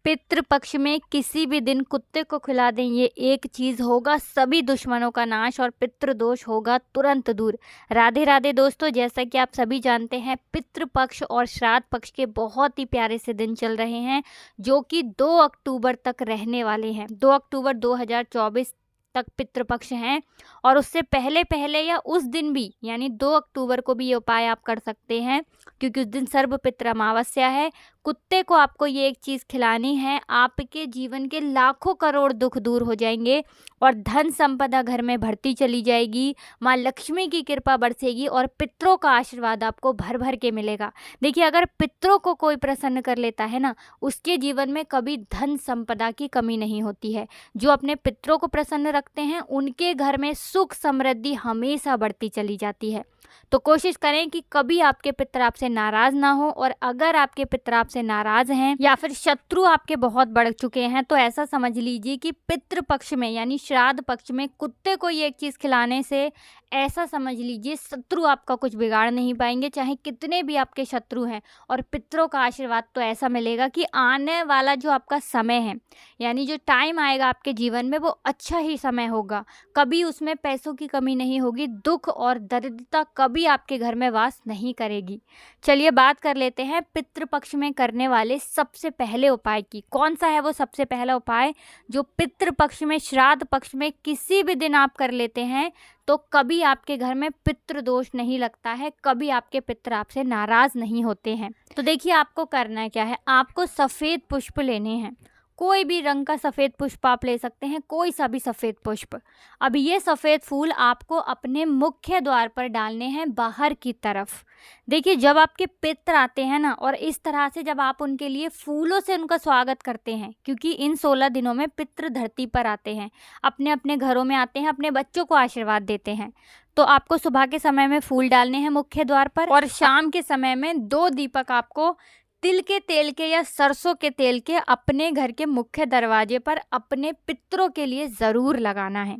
पितृपक्ष में किसी भी दिन कुत्ते को खिला दें, ये एक चीज़ होगा सभी दुश्मनों का नाश और पितृदोष होगा तुरंत दूर। राधे राधे दोस्तों, जैसा कि आप सभी जानते हैं पितृपक्ष और श्राद्ध पक्ष के बहुत ही प्यारे से दिन चल रहे हैं जो कि 2 अक्टूबर तक रहने वाले हैं। 2 अक्टूबर 2024 तक पितृपक्ष हैं और उससे पहले पहले या उस दिन भी यानी 2 अक्टूबर को भी ये उपाय आप कर सकते हैं क्योंकि उस दिन सर्वपितृ अमावस्या है। कुत्ते को आपको ये एक चीज़ खिलानी है, आपके जीवन के लाखों करोड़ दुख दूर हो जाएंगे और धन संपदा घर में बढ़ती चली जाएगी। माँ लक्ष्मी की कृपा बरसेगी और पितरों का आशीर्वाद आपको भर भर के मिलेगा। देखिए, अगर पितरों को कोई प्रसन्न कर लेता है ना, उसके जीवन में कभी धन संपदा की कमी नहीं होती है। जो अपने पितरों को प्रसन्न रखते हैं उनके घर में सुख समृद्धि हमेशा बढ़ती चली जाती है। तो कोशिश करें कि कभी आपके पितर आपसे नाराज ना हो, और अगर आपके पितर आपसे नाराज हैं या फिर शत्रु आपके बहुत बढ़ चुके हैं तो ऐसा समझ लीजिए कि पितृ पक्ष में यानी श्राद्ध पक्ष में कुत्ते को ये एक चीज़ खिलाने से ऐसा समझ लीजिए शत्रु आपका कुछ बिगाड़ नहीं पाएंगे, चाहे कितने भी आपके शत्रु हैं। और पितरों का आशीर्वाद तो ऐसा मिलेगा कि आने वाला जो आपका समय है यानी जो टाइम आएगा आपके जीवन में वो अच्छा ही समय होगा। कभी उसमें पैसों की कमी नहीं होगी, दुख और दरिद्रता कभी आपके घर में वास नहीं करेगी। चलिए बात कर लेते हैं पितृपक्ष में करने वाले सबसे पहले उपाय की। कौन सा है वो सबसे पहला उपाय जो पितृपक्ष में श्राद्ध पक्ष में किसी भी दिन आप कर लेते हैं तो कभी आपके घर में पितृदोष नहीं लगता है, कभी आपके पितर आपसे नाराज नहीं होते हैं। तो देखिए, आपको करना क्या है, आपको सफ़ेद पुष्प लेने हैं। कोई भी रंग का सफ़ेद पुष्प आप ले सकते हैं, कोई सा भी सफ़ेद पुष्प। अब ये सफ़ेद फूल आपको अपने मुख्य द्वार पर डालने हैं बाहर की तरफ। देखिए, जब आपके पितर आते हैं ना और इस तरह से जब आप उनके लिए फूलों से उनका स्वागत करते हैं, क्योंकि इन 16 दिनों में पितर धरती पर आते हैं, अपने अपने घरों में आते हैं, अपने बच्चों को आशीर्वाद देते हैं, तो आपको सुबह के समय में फूल डालने हैं मुख्य द्वार पर और शाम के समय में 2 दीपक आपको तिल के तेल के या सरसों के तेल के अपने घर के मुख्य दरवाजे पर अपने पितरों के लिए ज़रूर लगाना है।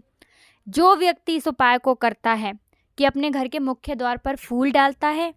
जो व्यक्ति इस उपाय को करता है कि अपने घर के मुख्य द्वार पर फूल डालता है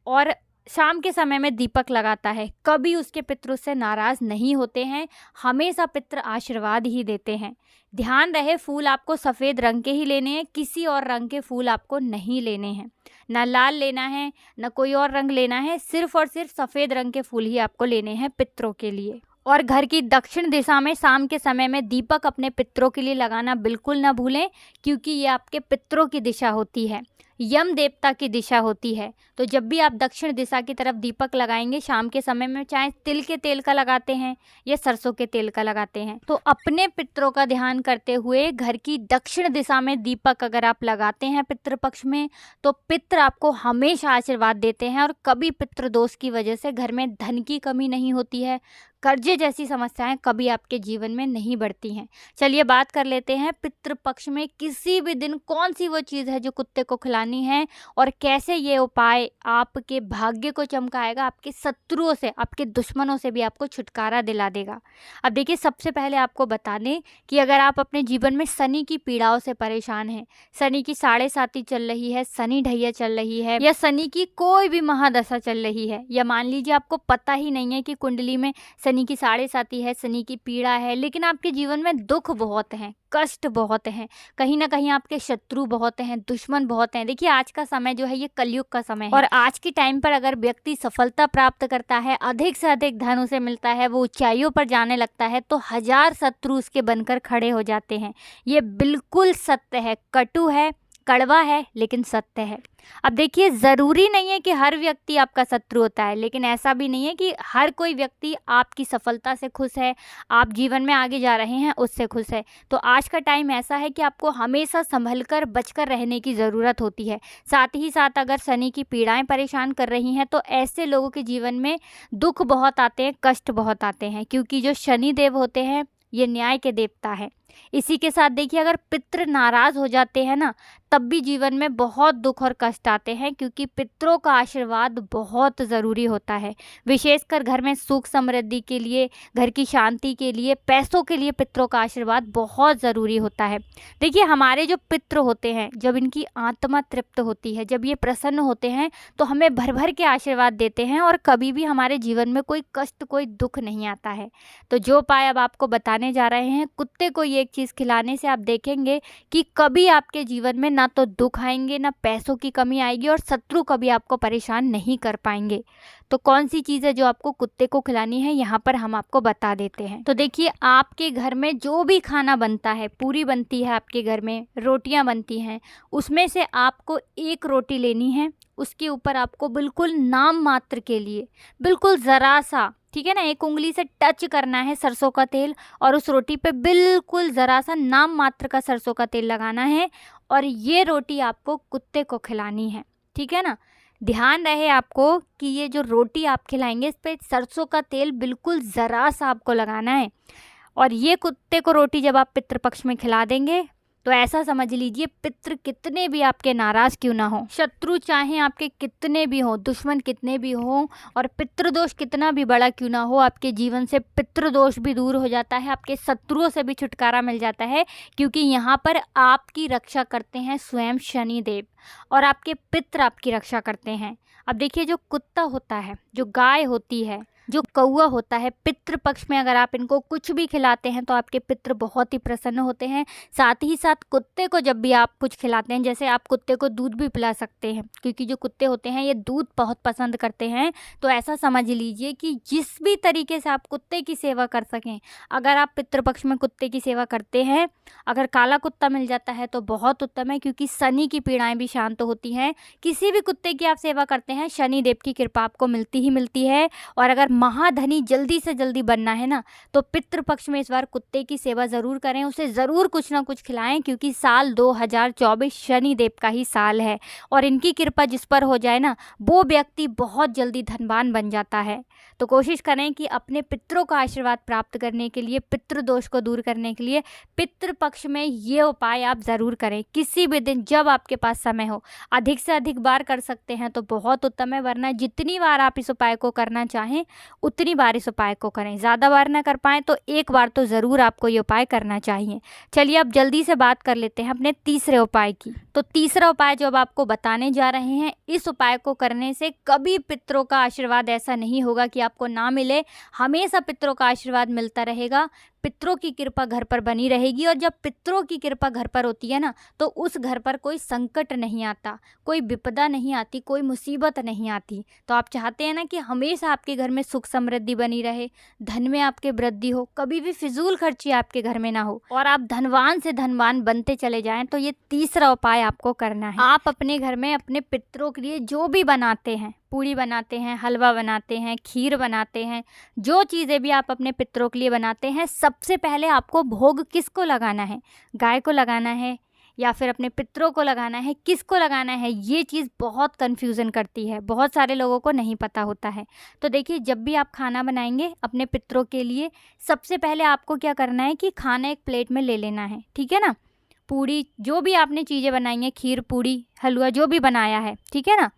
और शाम के समय में दीपक लगाता है, कभी उसके पितर उससे नाराज़ नहीं होते हैं, हमेशा पितर आशीर्वाद ही देते हैं। ध्यान रहे, फूल आपको सफ़ेद रंग के ही लेने हैं, किसी और रंग के फूल आपको नहीं लेने हैं। ना लाल लेना है, ना कोई और रंग लेना है, सिर्फ और सिर्फ सफ़ेद रंग के फूल ही आपको लेने हैं पितरों के लिए। और घर की दक्षिण दिशा में शाम के समय में दीपक अपने पितरों के लिए लगाना बिल्कुल ना भूलें, क्योंकि ये आपके पितरों की दिशा होती है, यम देवता की दिशा होती है। तो जब भी आप दक्षिण दिशा की तरफ दीपक लगाएंगे शाम के समय में, चाहे तिल के तेल का लगाते हैं या सरसों के तेल का लगाते हैं, तो अपने पितरों का ध्यान करते हुए घर की दक्षिण दिशा में दीपक अगर आप लगाते हैं पितृपक्ष में तो पितर आपको हमेशा आशीर्वाद देते हैं और कभी पितृदोष की वजह से घर में धन की कमी नहीं होती है, कर्जे जैसी समस्याएं कभी आपके जीवन में नहीं बढ़ती हैं। चलिए बात कर लेते हैं पितृपक्ष में किसी भी दिन कौन सी वो चीज़ है जो कुत्ते को खिलानी है और कैसे ये उपाय आपके भाग्य को चमकाएगा, आपके शत्रुओं से, आपके दुश्मनों से भी आपको छुटकारा दिला देगा। अब देखिए, सबसे पहले आपको बता दें कि अगर आप अपने जीवन में शनि की पीड़ाओं से परेशान हैं, शनि की 7.5 चल रही है, शनि ढैया चल रही है, या शनि की कोई भी महादशा चल रही है, या मान लीजिए आपको पता ही नहीं है कि कुंडली में शनि की 7.5 है, शनि की पीड़ा है, लेकिन आपके जीवन में दुख बहुत हैं, कष्ट बहुत हैं, कहीं ना कहीं आपके शत्रु बहुत हैं, दुश्मन बहुत हैं। देखिए, आज का समय जो है ये कलयुग का समय है और आज के टाइम पर अगर व्यक्ति सफलता प्राप्त करता है, अधिक से अधिक धन उसे मिलता है, वो ऊंचाइयों पर जाने लगता है, तो 1000 शत्रु उसके बनकर खड़े हो जाते हैं। ये बिल्कुल सत्य है, कटु है, कड़वा है, लेकिन सत्य है। अब देखिए, ज़रूरी नहीं है कि हर व्यक्ति आपका शत्रु होता है, लेकिन ऐसा भी नहीं है कि हर कोई व्यक्ति आपकी सफलता से खुश है, आप जीवन में आगे जा रहे हैं उससे खुश है। तो आज का टाइम ऐसा है कि आपको हमेशा संभल कर बचकर रहने की ज़रूरत होती है। साथ ही साथ अगर शनि की पीड़ाएं परेशान कर रही हैं तो ऐसे लोगों के जीवन में दुख बहुत आते हैं, कष्ट बहुत आते हैं, क्योंकि जो शनि देव होते हैं ये न्याय के देवता है। इसी के साथ देखिए, अगर पितृ नाराज़ हो जाते हैं ना, तब भी जीवन में बहुत दुख और कष्ट आते हैं, क्योंकि पितरों का आशीर्वाद बहुत ज़रूरी होता है। विशेषकर घर में सुख समृद्धि के लिए, घर की शांति के लिए, पैसों के लिए पितरों का आशीर्वाद बहुत ज़रूरी होता है। देखिए, हमारे जो पितृ होते हैं, जब इनकी आत्मा तृप्त होती है, जब ये प्रसन्न होते हैं, तो हमें भर भर के आशीर्वाद देते हैं और कभी भी हमारे जीवन में कोई कष्ट, कोई दुख नहीं आता है। तो जो उपाय अब आपको बताने जा रहे हैं, कुत्ते को ये एक चीज़ खिलाने से आप देखेंगे कि कभी आपके जीवन में ना तो दुख आएंगे, ना पैसों की कमी आएगी, और शत्रु कभी आपको परेशान नहीं कर पाएंगे। तो कौन सी चीज़ है जो आपको कुत्ते को खिलानी है, यहाँ पर हम आपको बता देते हैं। तो देखिए, आपके घर में जो भी खाना बनता है, पूरी बनती है आपके घर में, रोटियां बनती हैं, उसमें से आपको एक रोटी लेनी है। उसके ऊपर आपको बिल्कुल नाम मात्र के लिए, बिल्कुल ज़रा सा, ठीक है ना, एक उंगली से टच करना है सरसों का तेल, और उस रोटी पे बिल्कुल ज़रा सा नाम मात्र का सरसों का तेल लगाना है, और ये रोटी आपको कुत्ते को खिलानी है। ठीक है ना। ध्यान रहे आपको कि ये जो रोटी आप खिलाएंगे, इस पे सरसों का तेल बिल्कुल ज़रा सा आपको लगाना है। और ये कुत्ते को रोटी जब आप पितृपक्ष में खिला देंगे, तो ऐसा समझ लीजिए, पितृ कितने भी आपके नाराज़ क्यों ना हो, शत्रु चाहे आपके कितने भी हो, दुश्मन कितने भी हो, और पितृदोष कितना भी बड़ा क्यों ना हो, आपके जीवन से पितृदोष भी दूर हो जाता है, आपके शत्रुओं से भी छुटकारा मिल जाता है। क्योंकि यहाँ पर आपकी रक्षा करते हैं स्वयं शनिदेव, और आपके पितृ आपकी रक्षा करते हैं। अब देखिए, जो कुत्ता होता है, जो गाय होती है, जो कौवा होता है, पितृपक्ष में अगर आप इनको कुछ भी खिलाते हैं तो आपके पितृ बहुत ही प्रसन्न होते हैं। साथ ही साथ कुत्ते को जब भी आप कुछ खिलाते हैं, जैसे आप कुत्ते को दूध भी पिला सकते हैं, क्योंकि जो कुत्ते होते हैं ये दूध बहुत पसंद करते हैं। तो ऐसा समझ लीजिए कि जिस भी तरीके से आप कुत्ते की सेवा कर सकें, अगर आप पितृपक्ष में कुत्ते की सेवा करते हैं, अगर काला कुत्ता मिल जाता है तो बहुत उत्तम है, क्योंकि शनि की पीड़ाएं भी शांत होती हैं। किसी भी कुत्ते की आप सेवा करते हैं, शनिदेव की कृपा आपको मिलती ही मिलती है। और अगर महाधनी जल्दी से जल्दी बनना है ना, तो पितृपक्ष में इस बार कुत्ते की सेवा ज़रूर करें, उसे ज़रूर कुछ ना कुछ खिलाएं, क्योंकि साल 2024 शनिदेव का ही साल है, और इनकी कृपा जिस पर हो जाए ना, वो व्यक्ति बहुत जल्दी धनवान बन जाता है। तो कोशिश करें कि अपने पितरों का आशीर्वाद प्राप्त करने के लिए, पितृदोष को दूर करने के लिए पितृपक्ष में ये उपाय आप ज़रूर करें। किसी भी दिन जब आपके पास समय हो, अधिक से अधिक बार कर सकते हैं तो बहुत उत्तम है, वरना जितनी बार आप इस उपाय को करना चाहें उतनी बार इस उपाय को करें। ज़्यादा बार ना कर पाएँ तो एक बार तो ज़रूर आपको ये उपाय करना चाहिए। चलिए, अब जल्दी से बात कर लेते हैं अपने तीसरे उपाय की। तो तीसरा उपाय जो अब आपको बताने जा रहे हैं, इस उपाय को करने से कभी पितरों का आशीर्वाद ऐसा नहीं होगा कि आपको ना मिले, हमेशा पितरों का आशीर्वाद मिलता रहेगा। पितरों की कृपा घर पर बनी रहेगी, और जब पितरों की कृपा घर पर होती है ना, तो उस घर पर कोई संकट नहीं आता, कोई विपदा नहीं आती, कोई मुसीबत नहीं आती। तो आप चाहते हैं ना कि हमेशा आपके घर में सुख समृद्धि बनी रहे, धन में आपके वृद्धि हो, कभी भी फिजूल खर्ची आपके घर में ना हो, और आप धनवान से धनवान बनते चले जाएं, तो ये तीसरा उपाय आपको करना है। आप अपने घर में अपने पितरों के लिए जो भी बनाते हैं, पूड़ी बनाते हैं, हलवा बनाते हैं, खीर बनाते हैं, जो चीज़ें भी आप अपने पितरों के लिए बनाते हैं, सबसे पहले आपको भोग किसको लगाना है, गाय को लगाना है या फिर अपने पितरों को लगाना है, किसको लगाना है, ये चीज़ बहुत कन्फ्यूज़न करती है, बहुत सारे लोगों को नहीं पता होता है। तो देखिए, जब भी आप खाना बनाएंगे अपने पितरों के लिए, सबसे पहले आपको क्या करना है कि खाना एक प्लेट में ले लेना है। ठीक है ना। पूड़ी, जो भी आपने चीज़ें बनाई हैं, खीर, पूड़ी, हलवा, जो भी बनाया है, ठीक है ना।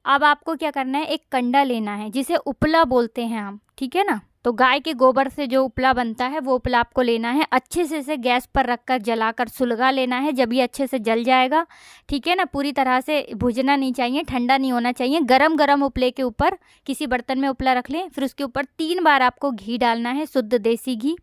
अब आपको क्या करना है, एक कंडा लेना है, जिसे उपला बोलते हैं हम। ठीक है ना। तो गाय के गोबर से जो उपला बनता है, वो उपला आपको लेना है, अच्छे से इसे गैस पर रखकर जलाकर सुलगा लेना है। जब ये अच्छे से जल जाएगा, ठीक है ना, पूरी तरह से भुजना नहीं चाहिए, ठंडा नहीं होना चाहिए, गरम गरम उपले के ऊपर किसी बर्तन में उपला रख लें। फिर उसके ऊपर 3 बार आपको घी डालना है, शुद्ध देसी घी।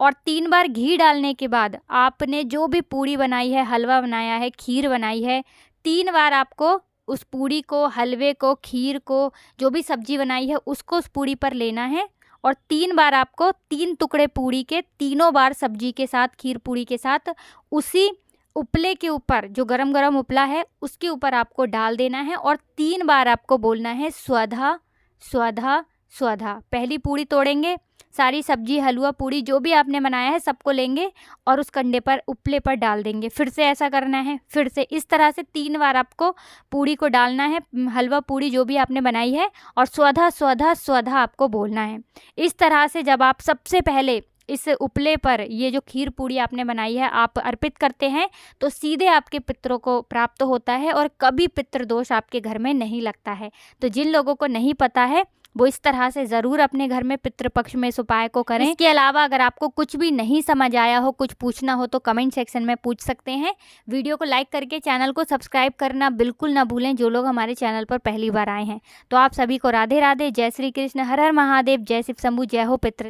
और 3 बार घी डालने के बाद आपने जो भी पूड़ी बनाई है, हलवा बनाया है, खीर बनाई है, 3 बार आपको उस पूड़ी को, हलवे को, खीर को, जो भी सब्जी बनाई है, उसको उस पूड़ी पर लेना है। और 3 बार आपको 3 टुकड़े पूड़ी के, तीनों बार सब्जी के साथ, खीर पूड़ी के साथ, उसी उपले के ऊपर, जो गरम गरम उपला है, उसके ऊपर आपको डाल देना है। और 3 बार आपको बोलना है स्वधा स्वधा स्वधा। पहली पूड़ी तोड़ेंगे, सारी सब्जी, हलवा, पूड़ी जो भी आपने बनाया है सबको लेंगे और उस कंडे पर, उपले पर डाल देंगे। फिर से ऐसा करना है, फिर से इस तरह से 3 बार आपको पूड़ी को डालना है, हलवा, पूड़ी जो भी आपने बनाई है, और स्वधा स्वधा स्वधा आपको बोलना है। इस तरह से जब आप सबसे पहले इस उपले पर ये जो खीर पूड़ी आपने बनाई है आप अर्पित करते हैं तो सीधे आपके पितरों को प्राप्त होता है और कभी पितृदोष आपके घर में नहीं लगता है। तो जिन लोगों को नहीं पता है वो इस तरह से ज़रूर अपने घर में पितृपक्ष में इस उपाय को करें। इसके अलावा अगर आपको कुछ भी नहीं समझ आया हो, कुछ पूछना हो तो कमेंट सेक्शन में पूछ सकते हैं। वीडियो को लाइक करके चैनल को सब्सक्राइब करना बिल्कुल ना भूलें जो लोग हमारे चैनल पर पहली बार आए हैं। तो आप सभी को राधे राधे, जय श्री कृष्ण, हर हर महादेव, जय शिव शंभू, जय हो पितृ।